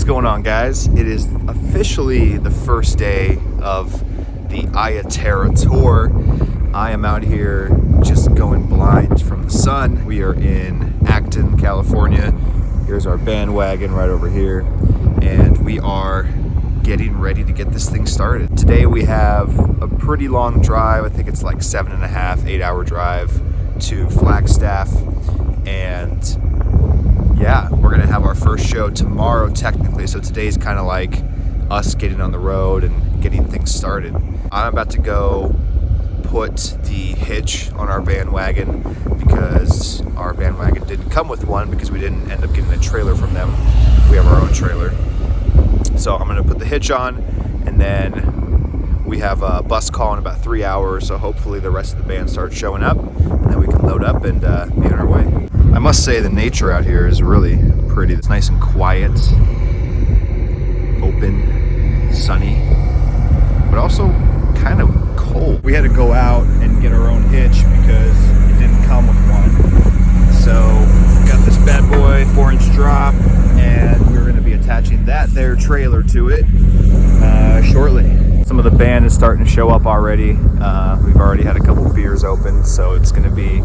What's going on, guys? It is officially the first day of the Iya Terra tour. I am out here just going blind from the sun. We are in Acton, California. Here's our bandwagon right over here, and we are getting ready to get this thing started. Today we have a pretty long drive. I think it's like 7.5, 8 hour drive to Flagstaff, and yeah, we're gonna have our first show tomorrow technically, so today's kind of like us getting on the road and getting things started. I'm about to go put the hitch on our bandwagon because our bandwagon didn't come with one because we didn't end up getting a trailer from them. We have our own trailer. So I'm gonna put the hitch on, and then we have a bus call in about 3 hours, so hopefully the rest of the band starts showing up, and then we can load up and be on our way. I must say the nature out here is really pretty. It's nice and quiet, open, sunny, but also kind of cold. We had to go out and get our own hitch because it didn't come with one. So we got this bad boy 4-inch drop, and we're going to be attaching that there trailer to it shortly. Some of the band is starting to show up already. We've already had a couple beers open, so it's going to be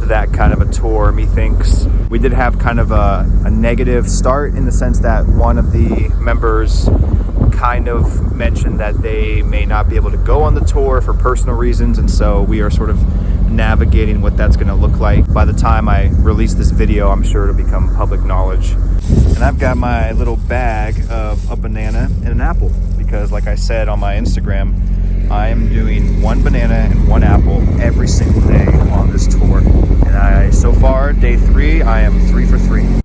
that kind of a tour, methinks. We did have kind of a negative start in the sense that one of the members kind of mentioned that they may not be able to go on the tour for personal reasons, and so we are sort of navigating what that's going to look like. By the time I release this video, I'm sure it'll become public knowledge. And I've got my little bag of a banana and an apple because, like I said on my Instagram, I am doing one banana and one apple every single day on this tour. And so far, day 3, I am 3 for 3.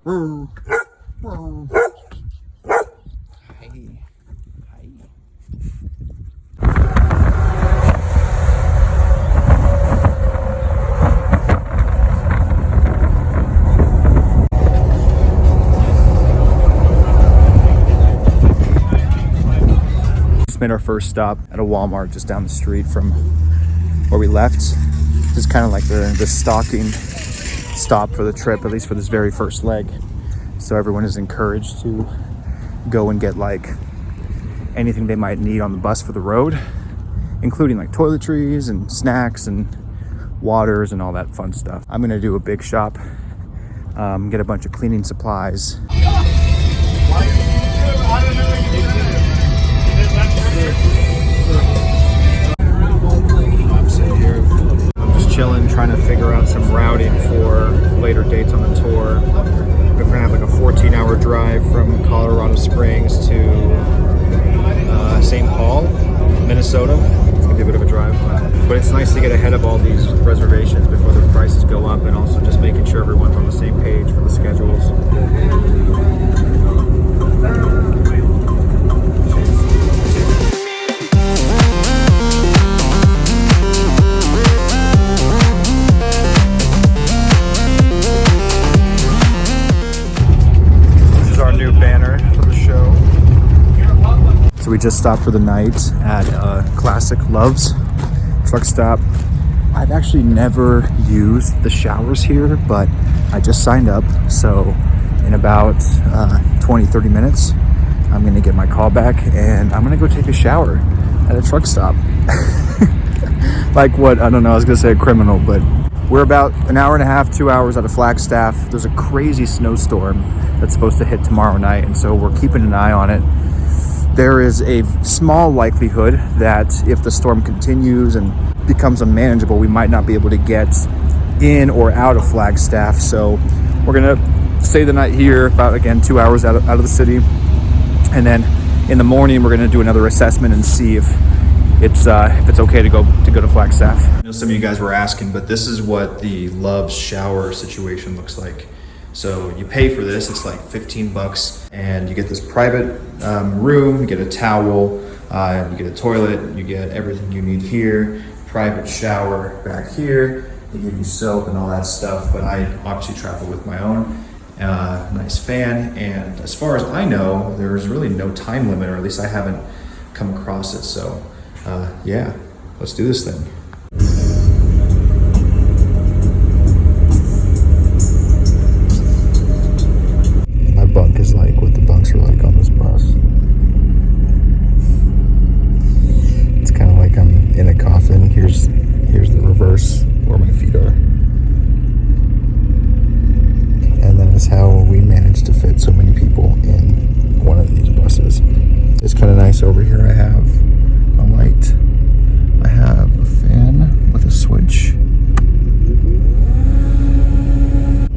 Made our first stop at a Walmart just down the street from where we left. This is kind of like the stocking stop for the trip, at least for this very first leg. So everyone is encouraged to go and get like anything they might need on the bus for the road, including like toiletries and snacks and waters and all that fun stuff. I'm gonna do a big shop, get a bunch of cleaning supplies. I'm just chilling, trying to figure out some routing for later dates on the tour. We're gonna have like a 14-hour drive from Colorado Springs to St. Paul, Minnesota. It's gonna be a bit of a drive, but it's nice to get ahead of all these reservations before the prices go up, and also just making sure everyone's on the same page for the schedules. So we just stopped for the night at Classic Love's truck stop. I've actually never used the showers here, but I just signed up. So in about 20-30 minutes, I'm gonna get my call back and I'm gonna go take a shower at a truck stop. Like what? I don't know, I was gonna say a criminal, but we're about an hour and a half, 2 hours out of Flagstaff. There's a crazy snowstorm that's supposed to hit tomorrow night, and so we're keeping an eye on it. There is a small likelihood that if the storm continues and becomes unmanageable, we might not be able to get in or out of Flagstaff. So we're gonna stay the night here, about, again, 2 hours out of the city. And then in the morning, we're gonna do another assessment and see if it's okay to go to Flagstaff. I know some of you guys were asking, but this is what the Love's shower situation looks like. So you pay for this, it's like $15, and you get this private room, you get a towel, you get a toilet, you get everything you need here, private shower back here, they give you soap and all that stuff, but I obviously travel with my own. Nice fan, and as far as I know, there's really no time limit, or at least I haven't come across it, so yeah, let's do this thing. My bunk is like what the bunks are like on those nice over here. I have a light. I have a fan with a switch.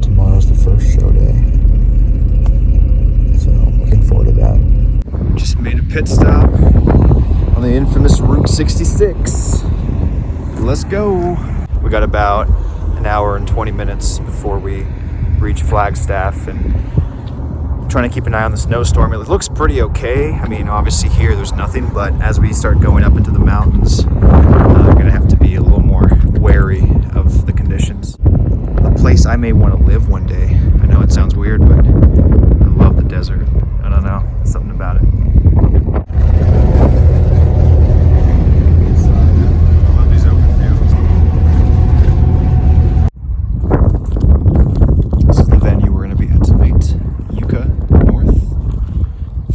Tomorrow's the first show day, so looking forward to that. Just made a pit stop on the infamous Route 66. Let's go. We got about an hour and 20 minutes before we reach Flagstaff, and trying to keep an eye on the snowstorm. It looks pretty okay. I mean, obviously here there's nothing, but as we start going up into the mountains, we're gonna have to be a little more wary of the conditions. A place I may want to live one day. I know it sounds weird, but I love the desert. I don't know, something about it.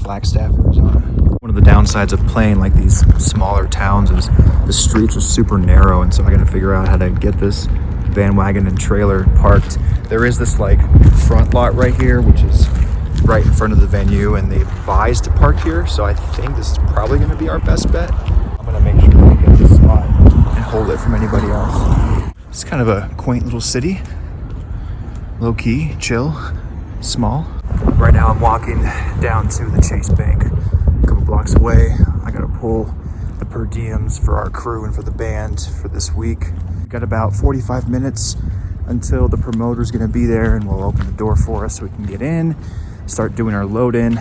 Flagstaff, Arizona. One of the downsides of playing like these smaller towns is the streets are super narrow, and so I gotta figure out how to get this bandwagon and trailer parked. There is this like front lot right here, which is right in front of the venue, and they advised to park here, so I think this is probably gonna be our best bet. I'm gonna make sure that we get this spot and hold it from anybody else. It's kind of a quaint little city. Low key, chill, small. Right now I'm walking down to the Chase Bank, a couple blocks away. I gotta pull the per diems for our crew and for the band for this week. We've got about 45 minutes until the promoter's gonna be there, and will open the door for us so we can get in, start doing our load in.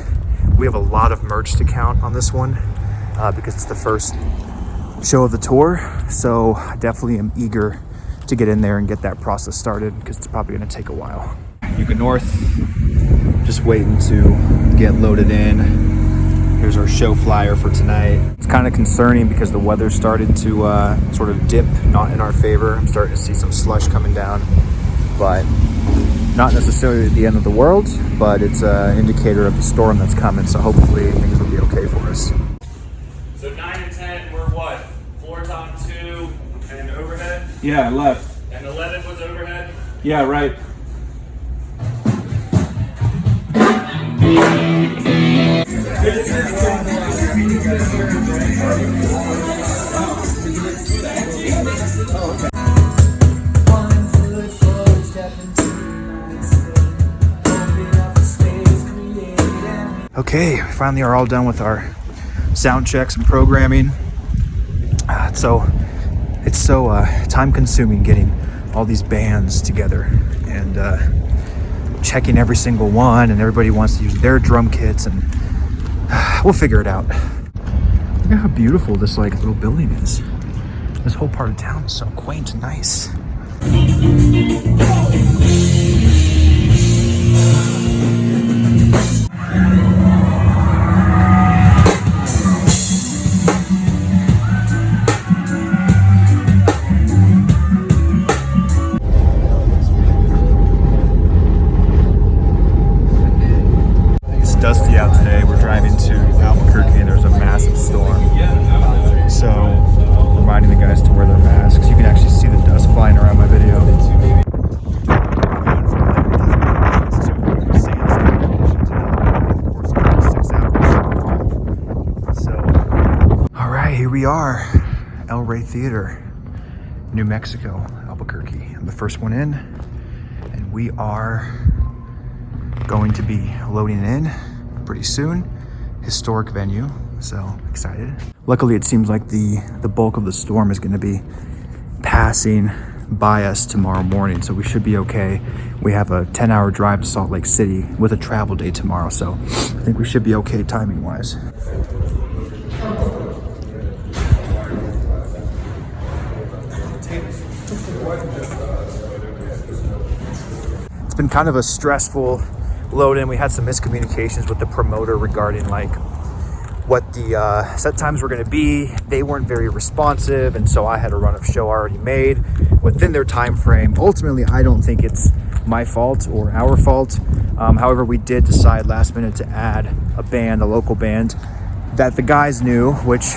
We have a lot of merch to count on this one because it's the first show of the tour. So I definitely am eager to get in there and get that process started because it's probably gonna take a while. Yucca North. Just waiting to get loaded in. Here's our show flyer for tonight. It's kind of concerning because the weather started to sort of dip, not in our favor. I'm starting to see some slush coming down, but not necessarily the end of the world, but it's an indicator of the storm that's coming, so hopefully things will be okay for us. So 9 and 10 were what? Floors on 2 and overhead? Yeah, I left. And 11 was overhead? Yeah, right. Okay, we finally are all done with our sound checks and programming. It's so time consuming getting all these bands together and checking every single one, and everybody wants to use their drum kits, and we'll figure it out. Look at how beautiful this like little building is. This whole part of town is so quaint and nice. Dusty out today. We're driving to Albuquerque and there's a massive storm. So reminding the guys to wear their masks. You can actually see the dust flying around my video. Alright, here we are. El Rey Theater, New Mexico, Albuquerque. I'm the first one in, and we are going to be loading in pretty soon. Historic venue, so excited. Luckily, it seems like the bulk of the storm is going to be passing by us tomorrow morning, so we should be okay. We have a 10-hour drive to Salt Lake City with a travel day tomorrow, so I think we should be okay timing-wise. It's been kind of a stressful load in. We had some miscommunications with the promoter regarding like what the set times were going to be. They weren't very responsive, and so I had a run of show already made within their time frame. Ultimately, I don't think it's my fault or our fault. However, we did decide last minute to add a local band that the guys knew, which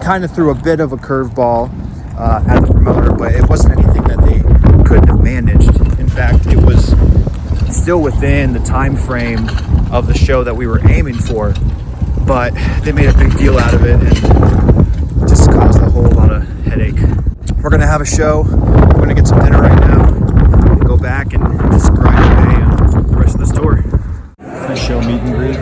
kind of threw a bit of a curveball at the promoter, but it wasn't anything that they couldn't have managed. In fact, it was still within the time frame of the show that we were aiming for. but they made a big deal out of it and just caused a whole lot of headache. We're gonna have a show. We're gonna get some dinner right now and go back and just grind away on the rest of this tour. Pre-show meet and greet.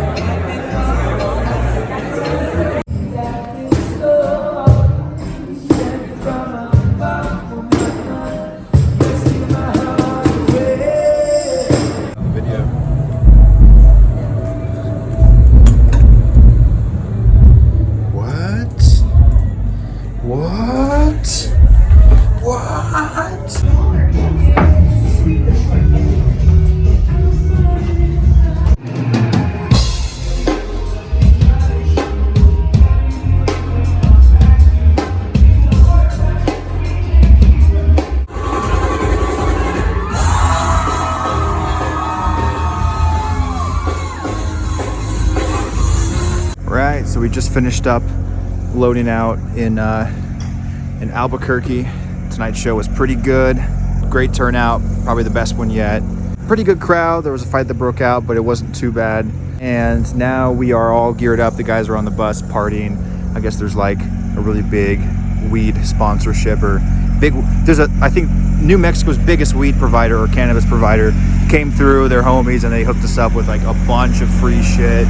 Right, so we just finished up loading out in Albuquerque. Tonight's show was pretty good. Great turnout, probably the best one yet. Pretty good crowd. There was a fight that broke out, but it wasn't too bad. And now we are all geared up. The guys are on the bus partying. I guess there's like a really big weed sponsorship or I think New Mexico's biggest weed provider or cannabis provider came through, their homies, and they hooked us up with like a bunch of free shit,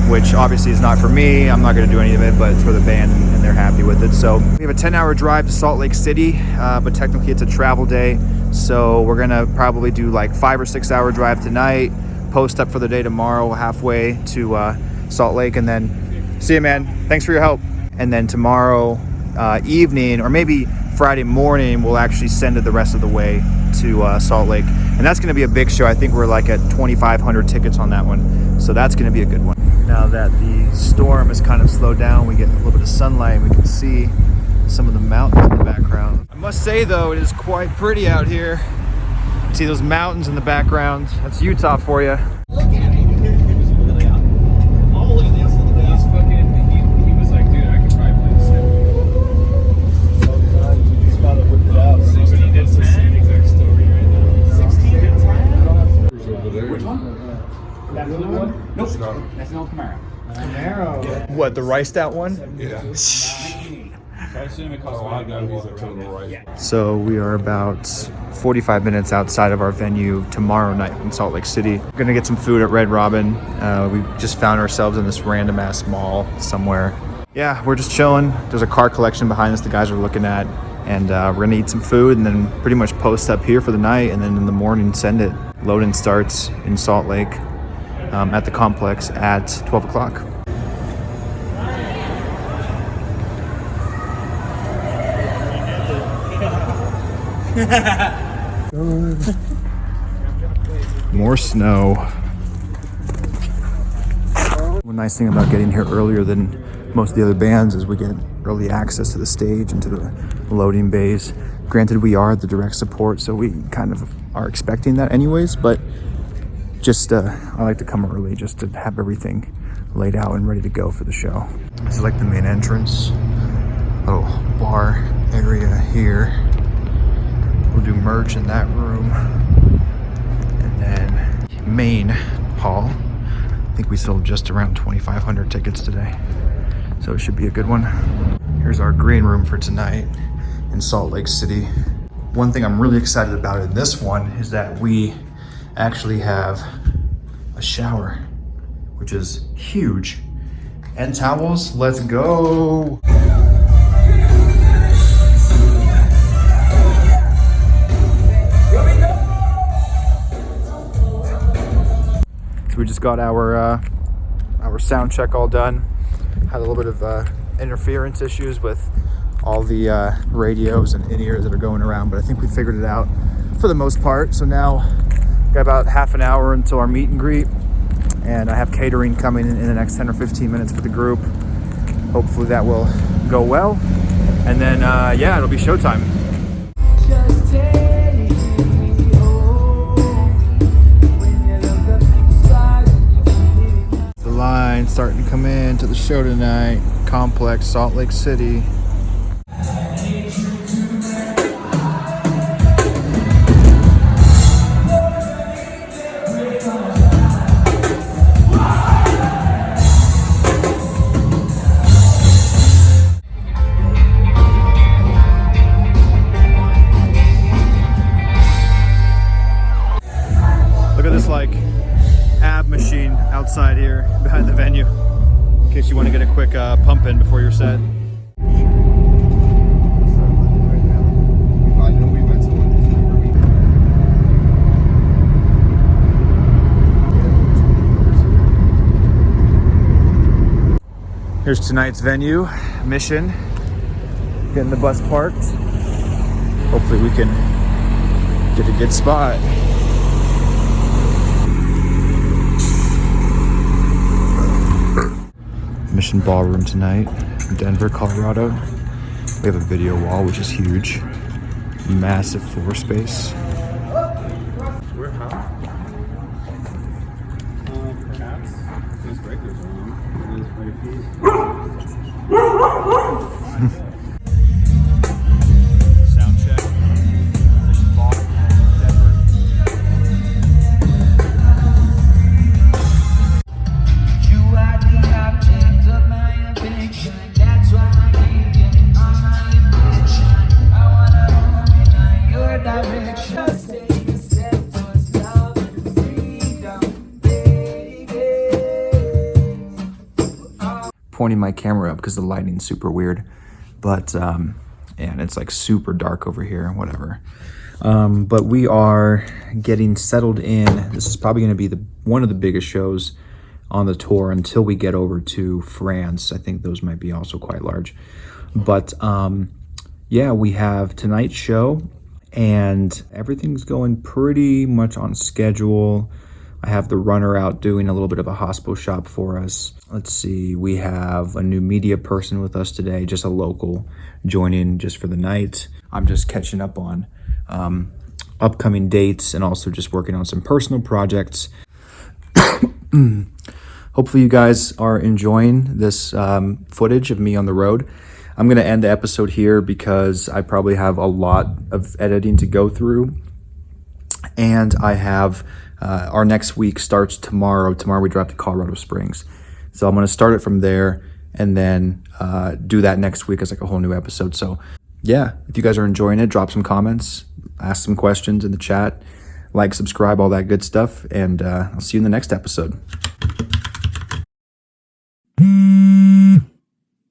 which obviously is not for me. I'm not going to do any of it, but it's for the band and they're happy with it. So we have a 10-hour drive to Salt Lake City, but technically it's a travel day. So we're going to probably do like 5 or 6 hour drive tonight, post up for the day tomorrow halfway to Salt Lake, and then see you, man. Thanks for your help. And then tomorrow evening, or maybe Friday morning, we'll actually send it the rest of the way to Salt Lake. And that's going to be a big show. I think we're like at 2,500 tickets on that one. So that's going to be a good one. Now that the storm has kind of slowed down, we get a little bit of sunlight. We can see some of the mountains in the background. I must say though, it is quite pretty out here. See those mountains in the background? That's Utah for you. Look at it. All the way on the outside of the day. He was like, dude, I could probably play this. Sometimes you just gotta whip it out. 16 to 10 exact story right now. 16 to 10. Over there. Which one? That little one? Nope. That's an old Camaro. Camaro. What, the riced out one? Yeah. I assume it costs $1. So we are about 45 minutes outside of our venue tomorrow night in Salt Lake City. We're gonna get some food at Red Robin. We just found ourselves in this random ass mall somewhere. Yeah, we're just chilling. There's a car collection behind us the guys are looking at, and we're gonna eat some food and then pretty much post up here for the night, and then in the morning send it. Loading starts in Salt Lake at the complex at 12 o'clock. More snow. One nice thing about getting here earlier than most of the other bands is we get early access to the stage and to the loading bays. Granted, we are the direct support, so we kind of are expecting that anyways, but just I like to come early just to have everything laid out and ready to go for the show. This is like the main entrance. Little bar area here. We'll do merch in that room. And then main hall. I think we sold just around 2,500 tickets today. So it should be a good one. Here's our green room for tonight in Salt Lake City. One thing I'm really excited about in this one is that we actually have a shower, which is huge. And towels, let's go. So we just got our sound check all done. Had a little bit of interference issues with all the radios and in-ears that are going around, but I think we figured it out for the most part. So now got about half an hour until our meet and greet, and I have catering coming in the next 10 or 15 minutes for the group. Hopefully that will go well, and then yeah, it'll be showtime. The line starting to come in to the show tonight. Complex, Salt Lake City. like ab machine outside here behind the venue, in case you want to get a quick pump in before your set. Here's tonight's venue, Mission. Getting the bus parked. Hopefully we can get a good spot. Mission Ballroom tonight, Denver, Colorado. We have a video wall, which is huge. Massive floor space. We're hot. Cats. There's breakers on them. There's quite a few. Sound check. Mission Ballroom, Denver. You are the object of my affection. That's why I give you all my attention. I wanna move in your direction. Take a step towards love and freedom, baby. Pointing my camera up because the lighting's super weird, but and it's like super dark over here, whatever. But we are getting settled in. This is probably going to be one of the biggest shows on the tour until we get over to France. I think those might be also quite large. But yeah, we have tonight's show and everything's going pretty much on schedule. I have the runner out doing a little bit of a hospital shop for us. Let's see, we have a new media person with us today, just a local joining just for the night. I'm just catching up on upcoming dates and also just working on some personal projects. Hopefully you guys are enjoying this footage of me on the road. I'm gonna end the episode here because I probably have a lot of editing to go through. And I have, our next week starts tomorrow. Tomorrow we drop to Colorado Springs. So I'm gonna start it from there and then do that next week as like a whole new episode. So yeah, if you guys are enjoying it, drop some comments, ask some questions in the chat, like, subscribe, all that good stuff. And I'll see you in the next episode.